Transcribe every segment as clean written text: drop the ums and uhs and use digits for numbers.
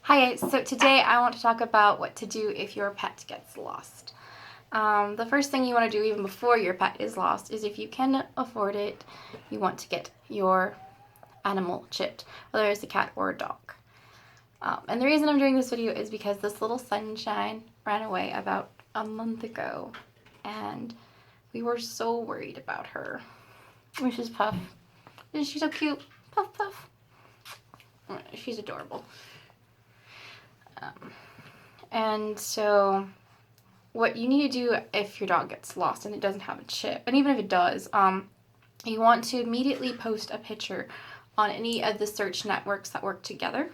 Hi guys, so today I want to talk about what to do if your pet gets lost. The first thing you want to do even before your pet is lost is if you can afford it, you want to get your animal chipped, whether it's a cat or a dog. And the reason I'm doing this video is because this little sunshine ran away about a month ago and we were so worried about her. Which is Puff. Isn't she so cute? Puff, Puff. She's adorable. And so what you need to do if your dog gets lost and it doesn't have a chip, and even if it does, you want to immediately post a picture on any of the search networks that work together.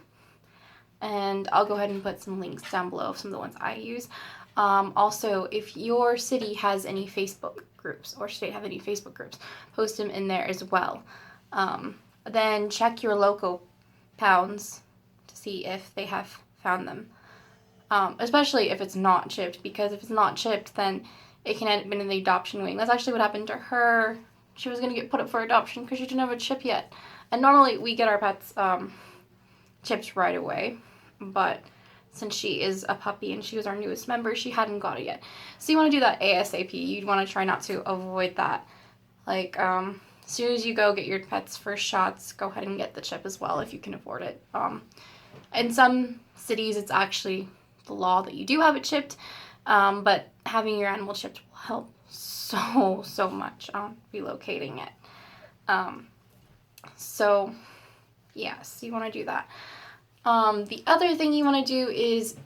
And I'll go ahead and put some links down below of some of the ones I use. Also, if your city has any Facebook groups or state have any Facebook groups, post them in there as well. Then check your local pounds to see if they have found them. Especially if it's not chipped, because if it's not chipped, then it can end up in the adoption wing. That's actually what happened to her. She was going to get put up for adoption because she didn't have a chip yet. And normally we get our pets chipped right away, but since she is a puppy and she was our newest member, she hadn't got it yet. So you want to do that ASAP. You'd want to try not to avoid that. Like, as soon as you go get your pet's first shots, go ahead and get the chip as well if you can afford it. In some cities, it's actually the law that you do have it chipped, but having your animal chipped will help so much on relocating it. So yes, you want to do that. The other thing you want to do is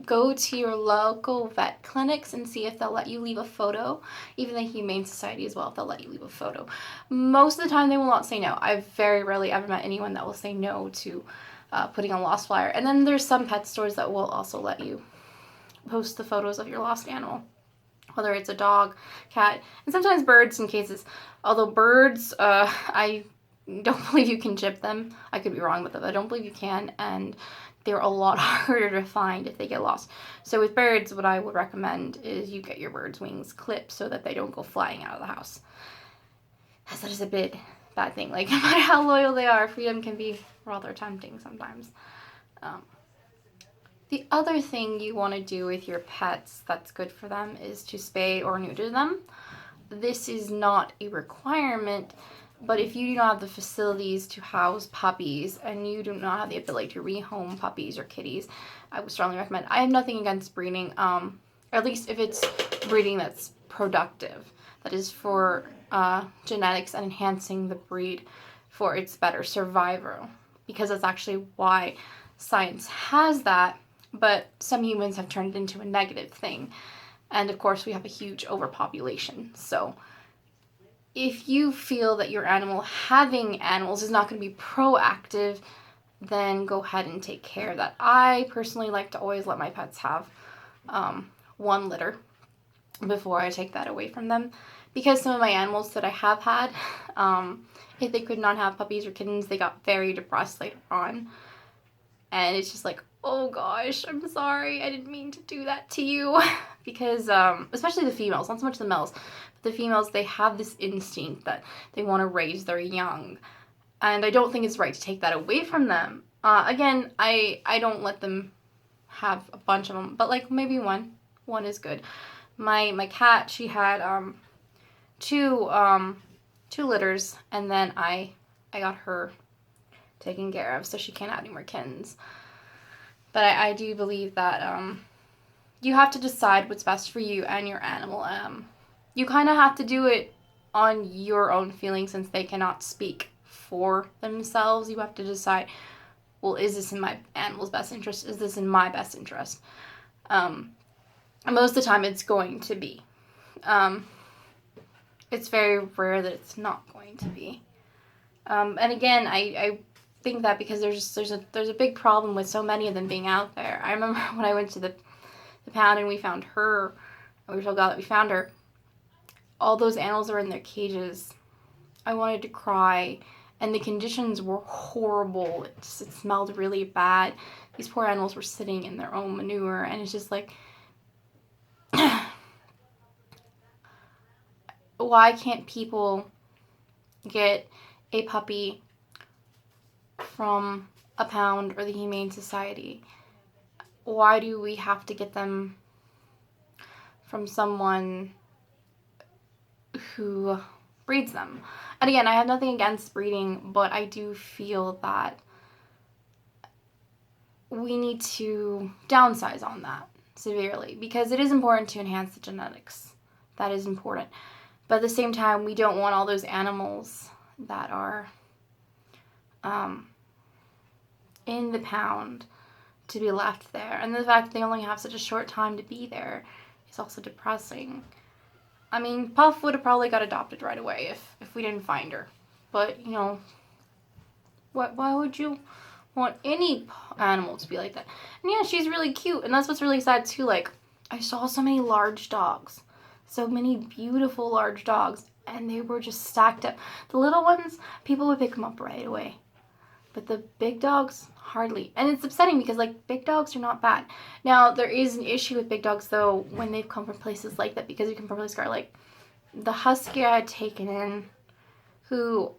go to your local vet clinics and see if they'll let you leave a photo. Even the Humane Society as well, if they'll let you leave a photo. Most of the time they will not say no. I've very rarely ever met anyone that will say no to putting a lost flyer. And then there's some pet stores that will also let you post the photos of your lost animal, whether it's a dog, cat, and sometimes birds in cases. Although birds, I don't believe you can chip them. I could be wrong with it, but I don't believe you can, and they're a lot harder to find if they get lost. So with birds, what I would recommend is you get your bird's wings clipped so that they don't go flying out of the house. As that is a bit bad thing. Like, no matter how loyal they are, freedom can be rather tempting sometimes. The other thing you want to do with your pets that's good for them is to spay or neuter them. This is not a requirement, but if you do not have the facilities to house puppies and you do not have the ability to rehome puppies or kitties, I would strongly recommend. I have nothing against breeding, at least if it's breeding that's productive, that is for genetics and enhancing the breed for its better survival, because that's actually why science has that, but some humans have turned it into a negative thing. And of course we have a huge overpopulation. So if you feel that your animal having animals is not going to be proactive, then go ahead and take care of that. I personally like to always let my pets have one litter before I take that away from them, because some of my animals that I have had, if they could not have puppies or kittens, they got very depressed later on. And it's just like, oh gosh, I'm sorry, I didn't mean to do that to you. Because, especially the females, not so much the males, but the females, they have this instinct that they want to raise their young. And I don't think it's right to take that away from them. Again, I don't let them have a bunch of them, but like maybe one. One is good. My cat, she had two litters, and then I got her taken care of, so she can't have any more kittens. But I do believe that you have to decide what's best for you and your animal. You kind of have to do it on your own feelings, since they cannot speak for themselves. You have to decide, well, is this in my animal's best interest? Is this in my best interest? Most of the time it's going to be. It's very rare that it's not going to be. And again, I think that because there's a big problem with so many of them being out there. I remember when I went to the pound and we found her, and we were so glad that we found her. All those animals are in their cages. I wanted to cry, and the conditions were horrible. It smelled really bad. These poor animals were sitting in their own manure, and it's just like, why can't people get a puppy from a pound or the Humane Society why do we have to get them from someone who breeds them? And again, I have nothing against breeding, but I do feel that we need to downsize on that severely, because it is important to enhance the genetics. That is important. But at the same time, we don't want all those animals that are in the pound to be left there. And the fact that they only have such a short time to be there is also depressing. I mean, Puff would have probably got adopted right away if we didn't find her. But, you know, why would you want any animal to be like that? And yeah, she's really cute. And that's what's really sad too. Like, I saw so many large dogs. So many beautiful large dogs. And they were just stacked up. The little ones, people would pick them up right away. But the big dogs, hardly. And it's upsetting because, like, big dogs are not bad. Now, there is an issue with big dogs, though, when they've come from places like that, because you can probably scar, like, the husky I had taken in, who,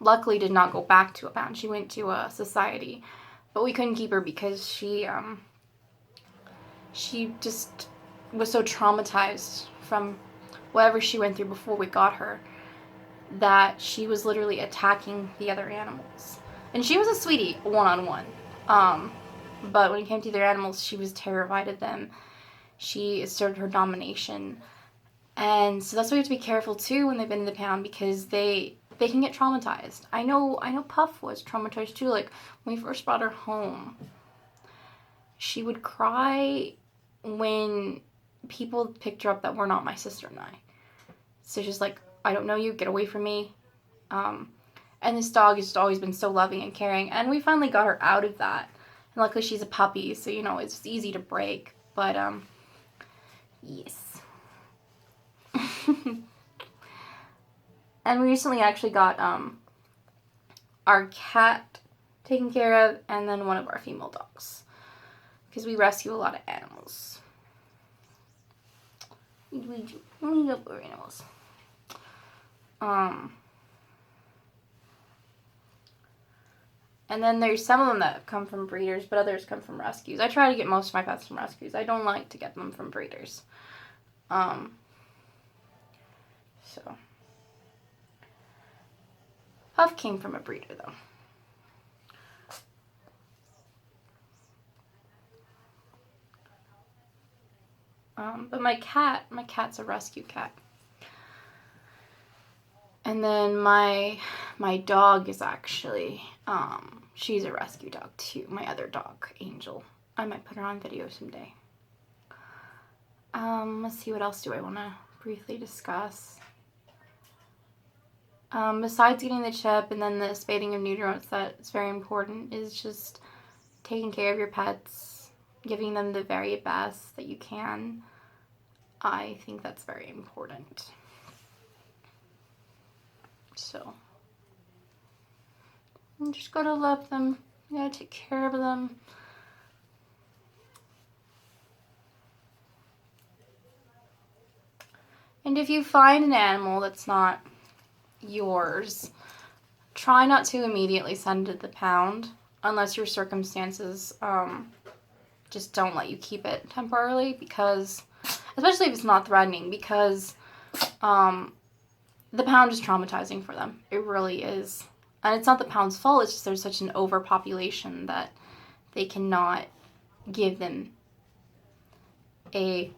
luckily did not go back to a pound. She went to a society. But we couldn't keep her because she just was so traumatized from whatever she went through before we got her, that she was literally attacking the other animals. And she was a sweetie, one-on-one. But when it came to the other animals, she was terrified of them. She asserted her domination. And so that's why you have to be careful, too, when they've been in the pound, because they can get traumatized. I know Puff was traumatized, too. Like, when we first brought her home, she would cry when people picked her up that were not my sister and I. So just like, I don't know you, get away from me. And this dog has just always been so loving and caring. And we finally got her out of that. And luckily she's a puppy, so, you know, it's easy to break. But, yes. And we recently actually got, our cat taken care of, and then one of our female dogs. Because we rescue a lot of animals. We love our animals. And then there's some of them that come from breeders, but others come from rescues. I try to get most of my pets from rescues. I don't like to get them from breeders. So. Puff came from a breeder, though. But my cat's a rescue cat. And then my dog is actually, she's a rescue dog too. My other dog, Angel. I might put her on video someday. Let's see, what else do I want to briefly discuss? Besides getting the chip and then the spading of neutering, that's very important, is just taking care of your pets, giving them the very best that you can. I think that's very important. So, you just gotta love them. You gotta take care of them. And if you find an animal that's not yours, try not to immediately send it to the pound unless your circumstances just don't let you keep it temporarily, because, especially if it's not threatening, because the pound is traumatizing for them. It really is. And it's not the pound's fault, it's just there's such an overpopulation that they cannot give them a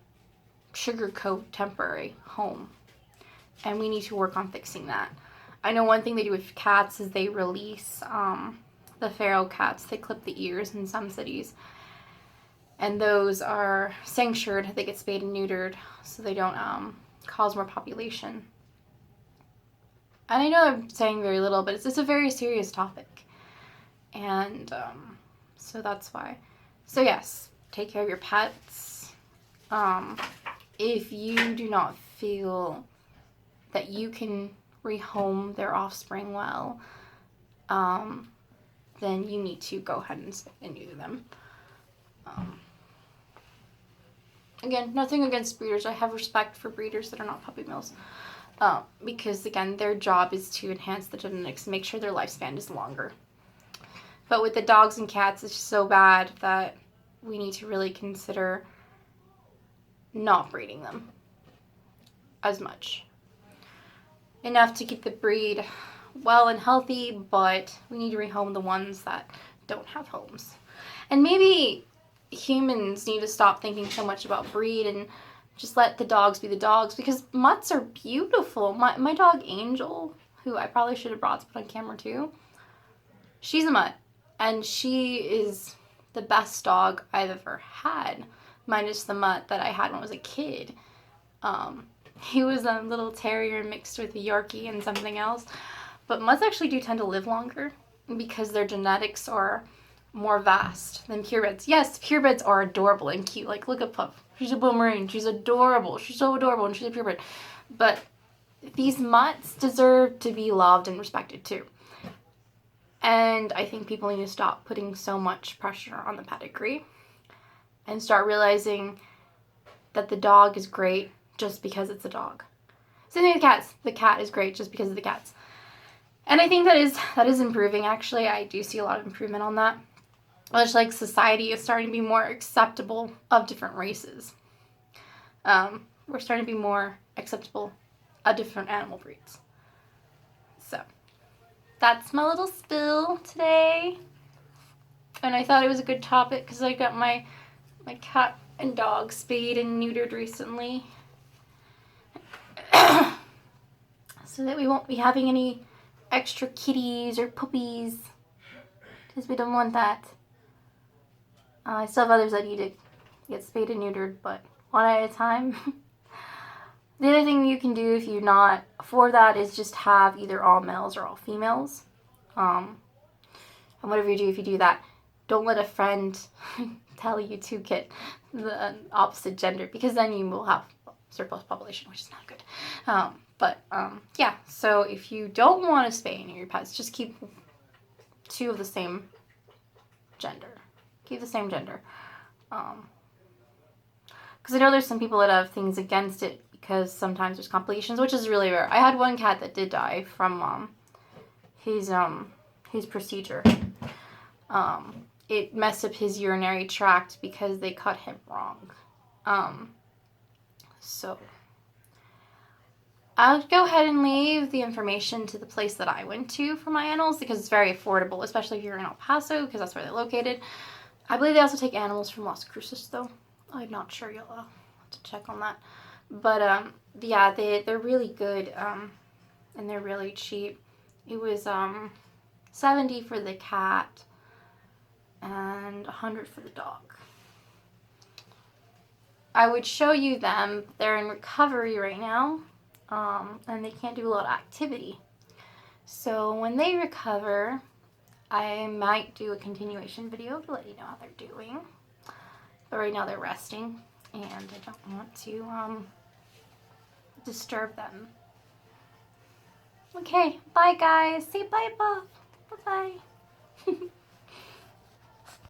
sugarcoat temporary home. And we need to work on fixing that. I know one thing they do with cats is they release the feral cats. They clip the ears in some cities. And those are sanctuared. They get spayed and neutered so they don't cause more population. And I know I'm saying very little, but it's a very serious topic. And so that's why. So yes, take care of your pets. If you do not feel that you can rehome their offspring well, then you need to go ahead and neuter them. Again, nothing against breeders. I have respect for breeders that are not puppy mills. Because, again, their job is to enhance the genetics and make sure their lifespan is longer. But with the dogs and cats, it's just so bad that we need to really consider not breeding them as much. Enough to keep the breed well and healthy, but we need to rehome the ones that don't have homes. And maybe humans need to stop thinking so much about breed and just let the dogs be the dogs, because mutts are beautiful. My dog Angel, who I probably should have brought to put on camera too, she's a mutt, and she is the best dog I've ever had, minus the mutt that I had when I was a kid. He was a little terrier mixed with a Yorkie and something else. But mutts actually do tend to live longer because their genetics are more vast than purebreds. Yes, purebreds are adorable and cute. Like, look at Puff. She's a Pomeranian. She's adorable. She's so adorable, and she's a purebred. But these mutts deserve to be loved and respected too. And I think people need to stop putting so much pressure on the pedigree and start realizing that the dog is great just because it's a dog. Same thing with cats. The cat is great just because of the cats. And I think that is improving, actually. I do see a lot of improvement on that. Much like society is starting to be more acceptable of different races. We're starting to be more acceptable of different animal breeds. So, that's my little spill today. And I thought it was a good topic because I got my cat and dog spayed and neutered recently. So that we won't be having any extra kitties or puppies, because we don't want that. I still have others that need to get spayed and neutered, but one at a time. The other thing you can do if you're not for that is just have either all males or all females. And whatever you do, if you do that, don't let a friend tell you to get the opposite gender, because then you will have surplus population, which is not good. Yeah, so if you don't want to spay any of your pets, just keep two of the same gender. Keep the same gender. Because I know there's some people that have things against it because sometimes there's complications, which is really rare. I had one cat that did die from his procedure. It messed up his urinary tract because they cut him wrong. So I'll go ahead and leave the information to the place that I went to for my animals, because it's very affordable, especially if you're in El Paso, because that's where they're located. I believe they also take animals from Las Cruces, though. I'm not sure. You'll have to check on that. But, yeah, they're really good, and they're really cheap. It was $70 for the cat and $100 for the dog. I would show you them. They're in recovery right now. And they can't do a lot of activity. So when they recover, I might do a continuation video to let you know how they're doing. But right now they're resting, and I don't want to disturb them. Okay, bye guys. Say bye, Buff. Bye-bye.